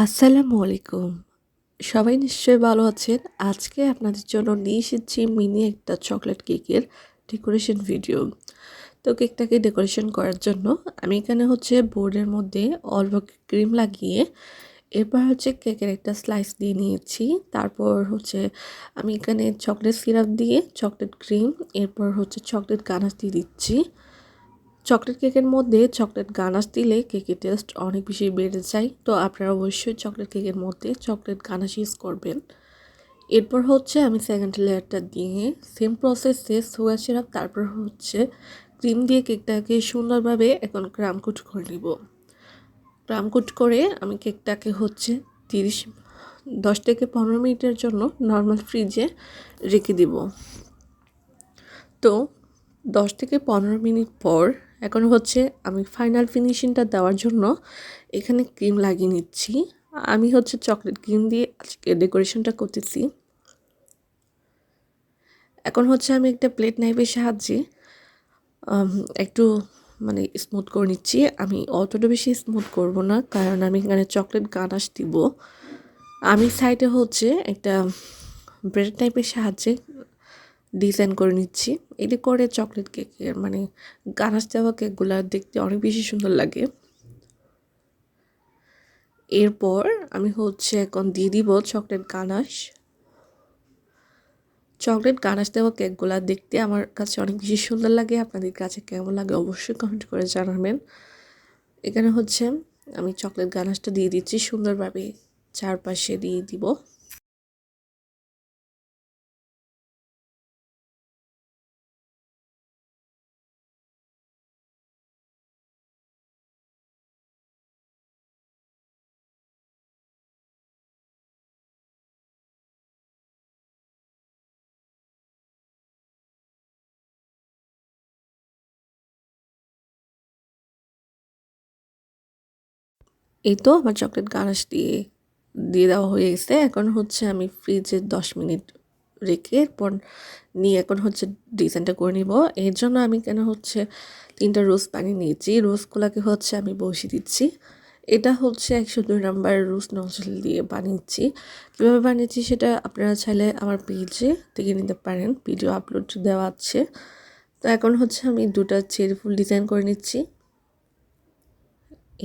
আসসালামু আলাইকুম। সবাই নিশ্চয়ই ভালো আছেন। আজকে আপনাদের জন্য নিয়ে এসেছি মিনি একটা চকলেট কেকের ডেকোরেশন ভিডিও। তো কেকটাকে ডেকোরেশন করার জন্য আমি এখানে বোর্ডের মধ্যে অল্প ক্রিম লাগিয়ে এরপর কেকের একটা স্লাইস দিয়ে নিয়েছি। তারপর আমি এখানে চকলেট সিরাপ দিয়ে চকলেট ক্রিম, এরপর চকলেট গানাশ দিয়ে দিচ্ছি। চকলেট কেকের মধ্যে চকলেট গানাশ দিলে কেকের টেস্ট অনেক বেশি বেড়ে যায়। তো আপনারা অবশ্যই চকলেট কেকের মধ্যে চকলেট গানাশ ইউজ করবেন। এরপর আমি সেকেন্ড লেয়ারটা দিয়ে সেম প্রসেসে সোয়া সিরাপ, তারপর ক্রিম দিয়ে কেকটাকে সুন্দরভাবে এখন ক্রাম কোট করে নিব। ক্রাম কোট করে আমি কেকটাকে 10 থেকে 15 মিনিটের জন্য নর্মাল ফ্রিজে রেখে দিব। তো 10 থেকে 15 মিনিট পর এখন আমি ফাইনাল ফিনিশিংটা দেওয়ার জন্য এখানে ক্রিম লাগিয়ে নিচ্ছি। আমি চকলেট ক্রিম দিয়ে আজকে ডেকোরেশনটা করতেছি। এখন আমি একটা প্লেট নাইফের সাহায্যে একটু স্মুথ করে নিচ্ছি। আমি অতটা বেশি স্মুথ করব না, কারণ আমি এখানে চকলেট গানাশ দিব। আমি সাইডে একটা ব্রেড টাইপের সাহায্যে ডিজাইন করে নিচ্ছি। এটি করে চকলেট কেকের গানাশ দেওয়া কেকগুলো দেখতে অনেক বেশি সুন্দর লাগে। এরপর আমি এখন দিয়ে দিব চকলেট গানাশ। চকলেট গানাশ দেওয়া কেকগুলো দেখতে আমার কাছে অনেক বেশি সুন্দর লাগে। আপনাদের কাছে কেমন লাগে অবশ্যই কমেন্ট করে জানাবেন। এখানে আমি চকলেট গানাশটা দিয়ে দিচ্ছি, সুন্দরভাবে চারপাশে দিয়ে দিব। এই তো আমার চকলেট গানাশ দিয়ে দেওয়া হয়ে গেছে। এখন আমি ফ্রিজে 10 মিনিট রেখে এরপর নিয়ে এখন ডিজাইনটা করে নিব। এর জন্য আমি কেন 3টা রোজ বানিয়ে নিয়েছি। রোজগুলোকে আমি বসিয়ে দিচ্ছি। এটা 102 নাম্বার রোজ নজল দিয়ে বানিয়েছি। কীভাবে বানিয়েছি সেটা আপনারা চাইলে আমার পেজে দেখে নিতে পারেন, ভিডিও আপলোড দেওয়া আছে। তো এখন আমি 2টা চেরি ফুল ডিজাইন করে নিচ্ছি।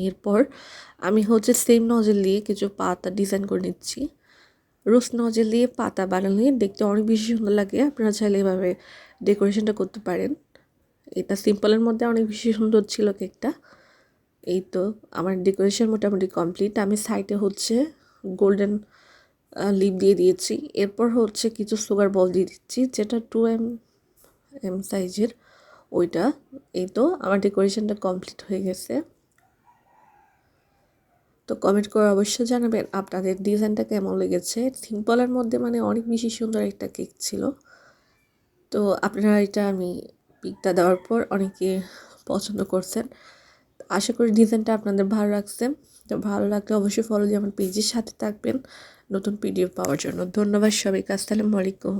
এরপর আমি সেম নজল দিয়ে কিছু পাতা ডিজাইন করে নিচ্ছি। রোজ নজল দিয়ে পাতা বানালে দেখতে অনেক বেশি সুন্দর লাগে। আপনারা চাইলে এভাবে ডেকোরেশনটা করতে পারেন। এটা সিম্পলের মধ্যে অনেক বেশি সুন্দর ছিল কেকটা। এই তো আমার ডেকোরেশন মোটামুটি কমপ্লিট। আমি সাইডে গোল্ডেন লিপ দিয়ে দিয়েছি। এরপর কিছু সুগার বল দিয়ে দিচ্ছি, যেটা 2 mm সাইজের ওইটা। এই তো আমার ডেকোরেশনটা কমপ্লিট হয়ে গেছে। তো কমেন্ট করে অবশ্যই জানাবেন আপনাদের ডিজাইনটা কেমন লেগেছে। সিম্পলের মধ্যে অনেক বেশি সুন্দর একটা কেক ছিল। তো আপনারা এটা আমি পিকটা দেওয়ার পর অনেকে পছন্দ করছেন। আশা করি ডিজাইনটা আপনাদের ভালো লাগছে। তো ভালো লাগলে অবশ্যই ফলো দিয়ে আমার পেজের সাথে থাকবেন নতুন ভিডিও পাওয়ার জন্য। ধন্যবাদ সবাইকে। আসসালামু আলাইকুম।